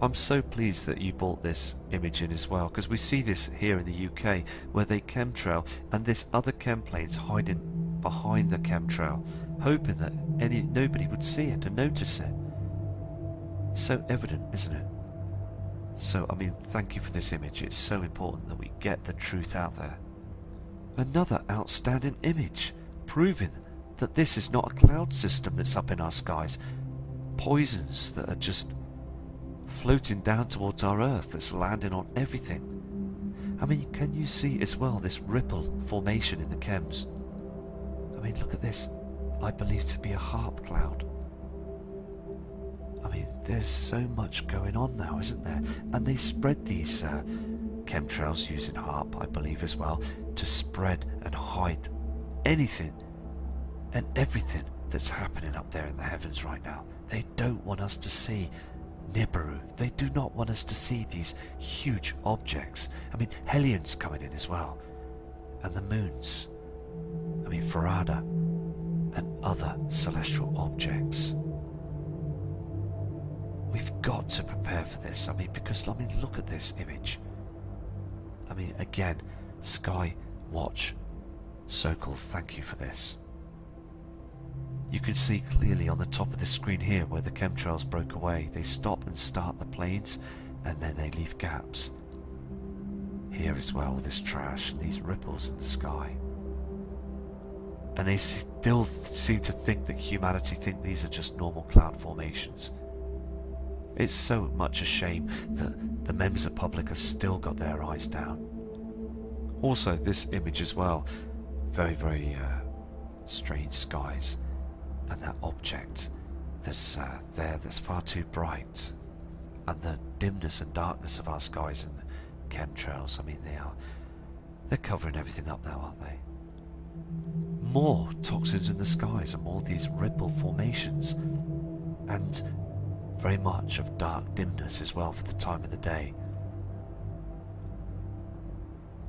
I'm so pleased that you brought this image in as well, because we see this here in the UK, where they chemtrail and this other chemplane's hiding behind the chemtrail, hoping that nobody would see it and notice it. So evident, isn't it? So, I mean, thank you for this image. It's so important that we get the truth out there. Another outstanding image, proving that this is not a cloud system that's up in our skies. Poisons that are just floating down towards our Earth, that's landing on everything. I mean, can you see as well this ripple formation in the chems? I mean, look at this. I believe to be a HAARP cloud. I mean, there's so much going on now, isn't there? And they spread these chemtrails using HAARP, I believe as well, to spread and hide anything and everything that's happening up there in the heavens right now. They don't want us to see NIBIRU. They do not want us to see these huge objects. I mean, Helion's coming in as well. And the moons. I mean, Farada and other celestial objects. We've got to prepare for this. I mean, because, I mean, look at this image. I mean, again, Sky Watch Circle, thank you for this. You can see clearly on the top of the screen here where the chemtrails broke away. They stop and start the planes, and then they leave gaps. Here as well, this trash and these ripples in the sky. And they still seem to think that humanity think these are just normal cloud formations. It's so much a shame that the members of the public have still got their eyes down. Also, this image as well, very, very strange skies, and that object that's that's far too bright, and the dimness and darkness of our skies and the chemtrails. I mean, they're covering everything up now, aren't they? More toxins in the skies and more these ripple formations, and very much of dark dimness as well for the time of the day.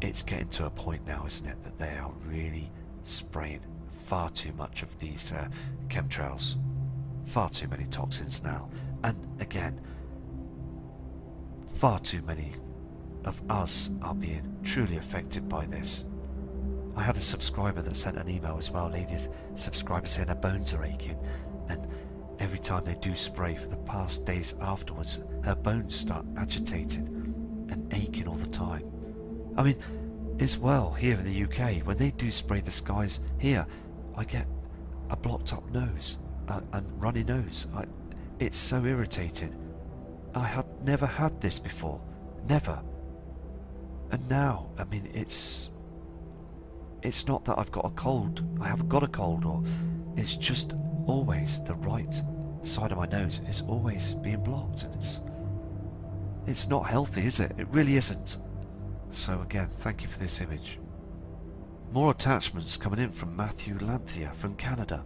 It's getting to a point now, isn't it, that they are really spraying far too much of these chemtrails, far too many toxins now, and again, far too many of us are being truly affected by this. I had a subscriber that sent an email as well, a lady subscriber saying her bones are aching, and every time they do spray for the past days afterwards, her bones start agitated and aching all the time. I mean, as well, here in the UK, when they do spray the skies here, I get a blocked up nose and runny nose. It's so irritating. I had never had this before, never. And now, I mean, it's not that I've got a cold, I haven't got a cold, or it's just always the right side of my nose is always being blocked, and it's not healthy, is it? It really isn't. So again, thank you for this image. More attachments coming in from Matthew Lanthia from Canada.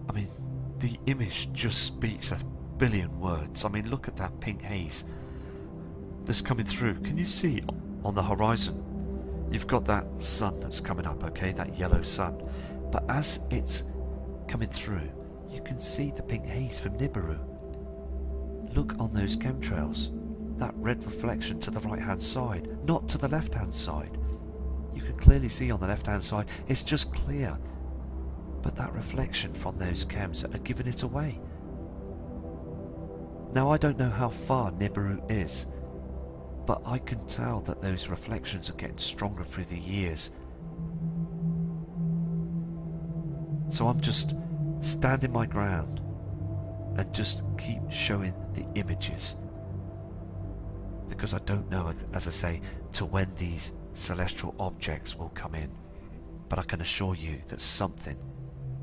I mean, the image just speaks a billion words. I mean, look at that pink haze that's coming through. Can you see on the horizon? You've got that sun that's coming up, okay, that yellow sun. But as it's coming through, you can see the pink haze from NIBIRU. Look on those chemtrails. That red reflection to the right hand side, not to the left hand side. You can clearly see on the left hand side, it's just clear. But that reflection from those chems are giving it away. Now I don't know how far NIBIRU is, but I can tell that those reflections are getting stronger through the years. So I'm just standing my ground and just keep showing the images, because I don't know, as I say, to when these celestial objects will come in. But I can assure you that something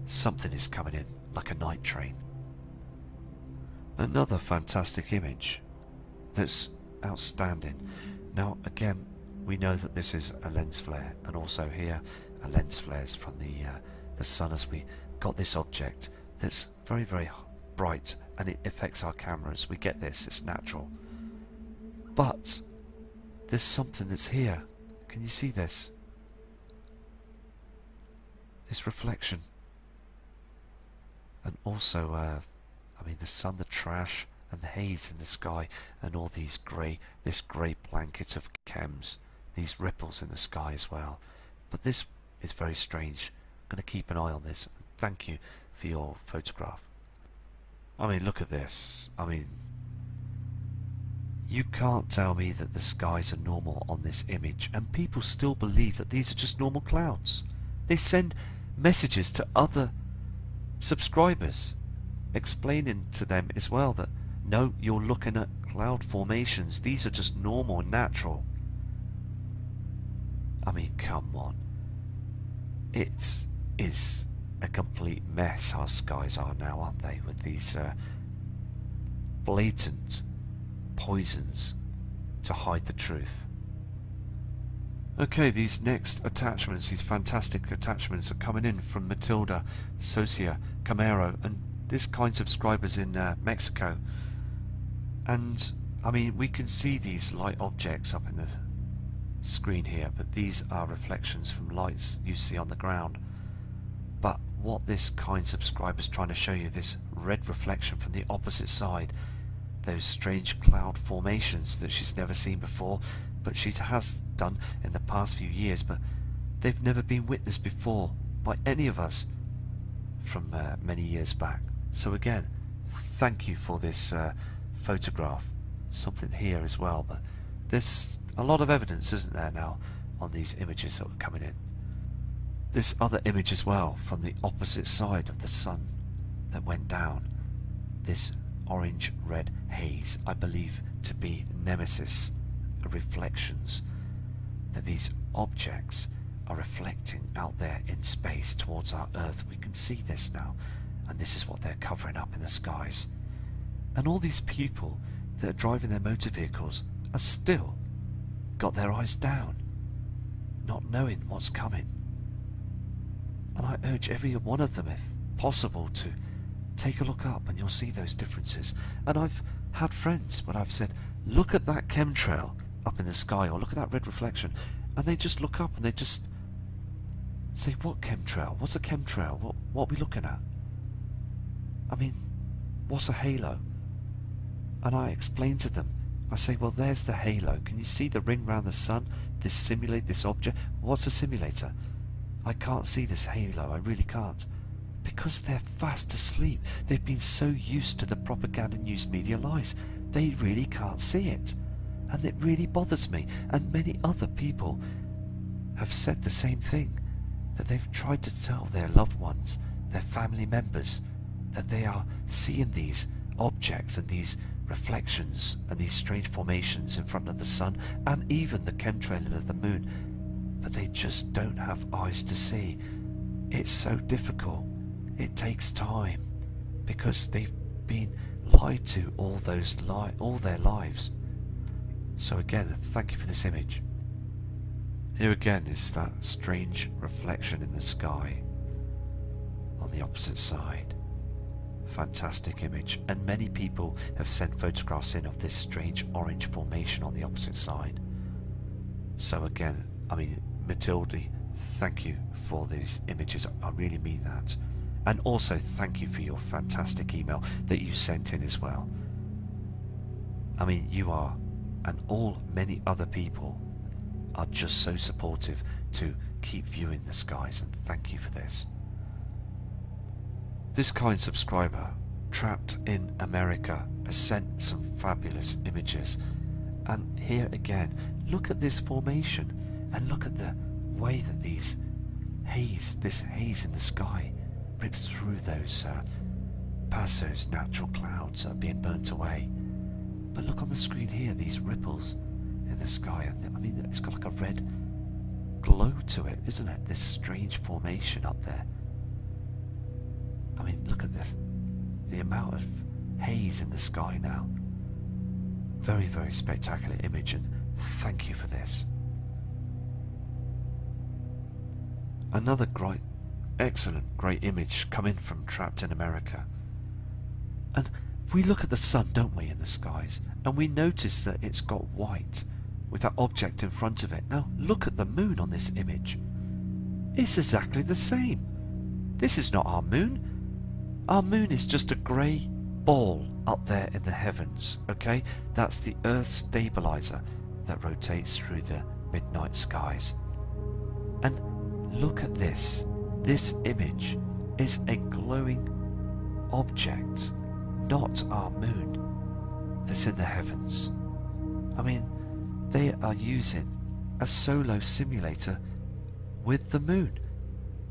is coming in, like a night train. Another fantastic image that's outstanding. Now again, we know that this is a lens flare, and also here a lens flares from the sun, as we got this object that's very, very bright, and it affects our cameras. We get this, it's natural. But there's something that's here. Can you see this? This reflection. And also, I mean, the sun, the trash, and the haze in the sky, and all these this grey blanket of chems, these ripples in the sky as well. But this is very strange. I'm going to keep an eye on this. Thank you for your photograph. I mean, look at this. I mean, you can't tell me that the skies are normal on this image, and people still believe that these are just normal clouds. They send messages to other subscribers explaining to them as well that no, you're looking at cloud formations, these are just normal and natural. I mean, come on. It is a complete mess, our skies are now, aren't they, with these blatant poisons to hide the truth. Okay, these next attachments, these fantastic attachments, are coming in from Matilda, Socia, Camaro, and this kind subscribers in Mexico. And I mean, we can see these light objects up in the screen here, but these are reflections from lights you see on the ground. But what this kind subscriber is trying to show you, this red reflection from the opposite side, those strange cloud formations that she's never seen before, but she has done in the past few years, but they've never been witnessed before by any of us from many years back. So again, thank you for this photograph. Something here as well, but there's a lot of evidence, isn't there, now on these images that are coming in. This other image as well from the opposite side of the sun that went down, this orange-red haze, I believe to be nemesis reflections, that these objects are reflecting out there in space towards our Earth. We can see this now, and this is what they're covering up in the skies. And all these people that are driving their motor vehicles are still got their eyes down, not knowing what's coming. And I urge every one of them, if possible, to take a look up, and you'll see those differences. And I've had friends when I've said, look at that chemtrail up in the sky, or look at that red reflection, and they just look up and they just say, what chemtrail? What's a chemtrail? What are we looking at? I mean, what's a halo? And I explain to them, I say, well, there's the halo. Can you see the ring round the sun? This object? What's a simulator? I can't see this halo, I really can't. Because they're fast asleep. They've been so used to the propaganda news media lies. They really can't see it. And it really bothers me. And many other people have said the same thing. That they've tried to tell their loved ones, their family members, that they are seeing these objects and these reflections and these strange formations in front of the sun and even the chemtrailing of the moon. But they just don't have eyes to see. It's so difficult. It takes time because they've been lied to all their lives. So again, thank you for this image. Here again is that strange reflection in the sky on the opposite side. Fantastic image, and many people have sent photographs in of this strange orange formation on the opposite side. So again, Matilda, thank you for these images. I really mean that. And also thank you for your fantastic email that you sent in as well. You are, and many other people are just so supportive to keep viewing the skies, and thank you for this. This kind subscriber, trapped in America, has sent some fabulous images. And here again, look at this formation, and look at the way that this haze in the sky rips through those Paso's natural clouds are being burnt away. But look on the screen here, these ripples in the sky. It's got like a red glow to it, isn't it? This strange formation up there. Look at this. The amount of haze in the sky now. Very, very spectacular image, and thank you for this. Another excellent, great image coming from Trapped in America. And we look at the sun, don't we, in the skies, and we notice that it's got white with that object in front of it. Now look at the moon on this image. It's exactly the same. This is not our moon. Our moon is just a grey ball up there in the heavens, okay? That's the Earth stabilizer that rotates through the midnight skies. And look at this. This image is a glowing object, not our moon that's in the heavens. They are using a solo simulator with the moon.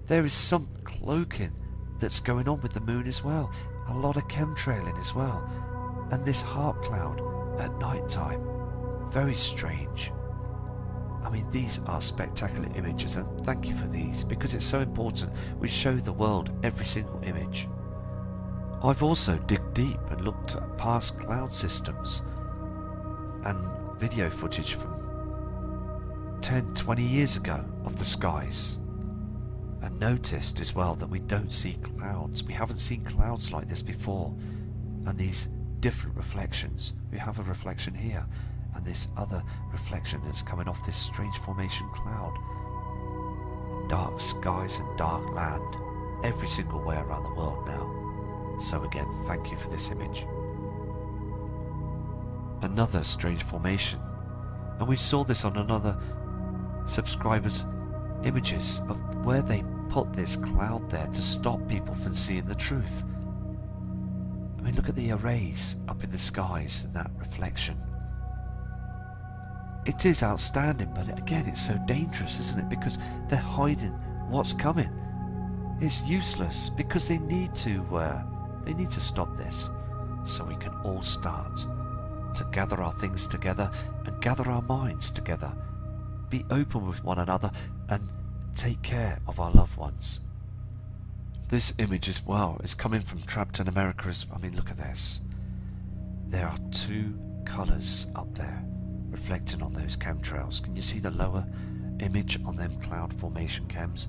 There is some cloaking that's going on with the moon as well. A lot of chemtrailing as well. And this harp cloud at night time. Very strange. These are spectacular images, and thank you for these, because it's so important we show the world every single image. I've also digged deep and looked at past cloud systems and video footage from 10, 20 years ago of the skies, and noticed as well that we don't see clouds. We haven't seen clouds like this before, and these different reflections. We have a reflection here, and this other reflection that's coming off this strange formation cloud. Dark skies and dark land every single way around the world now. So again, thank you for this image. Another strange formation, and we saw this on another subscriber's images of where they put this cloud there to stop people from seeing the truth. Look at the arrays up in the skies and that reflection. It is outstanding, but again, it's so dangerous, isn't it? Because they're hiding what's coming. It's useless because they need to stop this, so we can all start to gather our things together and gather our minds together, be open with one another, and take care of our loved ones. This image as well is coming from Trapped in America. Look at this. There are two colours up there reflecting on those chemtrails. Can you see the lower image on them cloud formation chems?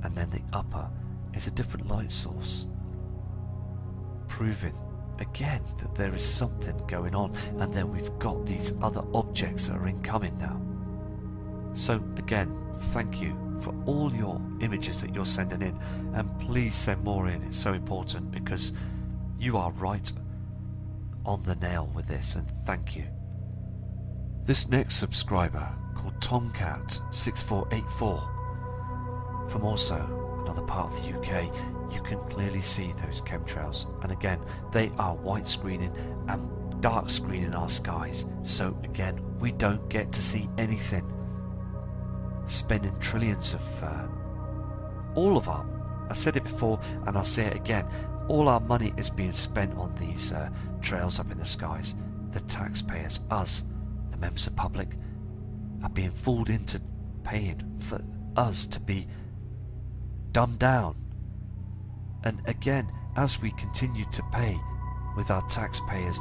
And then the upper is a different light source, proving again that there is something going on. And then we've got these other objects that are incoming now. So again, thank you for all your images that you're sending in, and please send more in. It's so important because you are right on the nail with this, and thank you. This next subscriber, called Tomcat6484, from also another part of the UK, you can clearly see those chemtrails, and again they are white screening and dark screening our skies, so again we don't get to see anything. Spending trillions of all of our, I said it before and I'll say it again, all our money is being spent on these trails up in the skies. The taxpayers, us, the members of the public, are being fooled into paying for us to be dumbed down. And again, as we continue to pay with our taxpayers,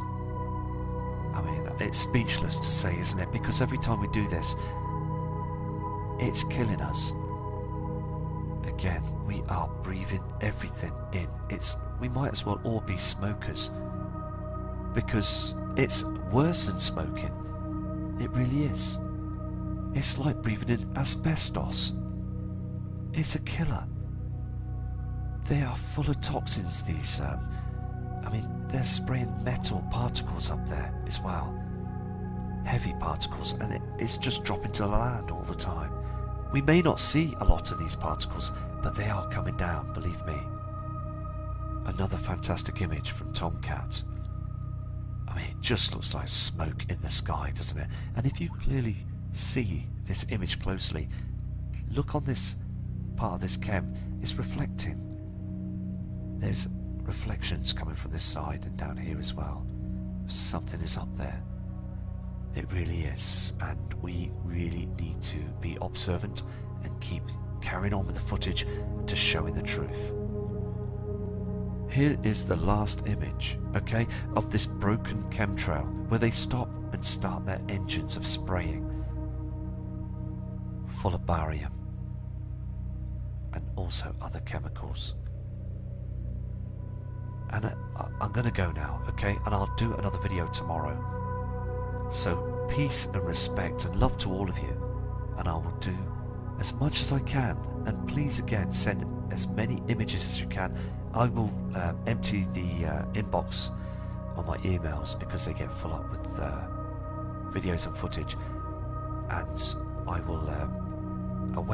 I mean, it's speechless to say, isn't it? Because every time we do this, it's killing us. Again, we are breathing everything in. We might as well all be smokers, because it's worse than smoking. It really is. It's like breathing in asbestos. It's a killer. They are full of toxins, these, I mean, they're spraying metal particles up there as well. Heavy particles, and it's just dropping to the land all the time. We may not see a lot of these particles, but they are coming down, believe me. Another fantastic image from Tomcat. I mean, it just looks like smoke in the sky, doesn't it? And if you clearly see this image closely, look on this part of this chem, it's reflecting. There's reflections coming from this side and down here as well. Something is up there. It really is, and we really need to be observant and keep carrying on with the footage to showing the truth. Here is the last image, okay, of this broken chemtrail where they stop and start their engines of spraying, full of barium and also other chemicals. And I'm going to go now, okay, and I'll do another video tomorrow. So peace and respect and love to all of you, and I will do as much as I can, and please again send as many images as you can. I will empty the inbox on my emails because they get full up with videos and footage, and I will await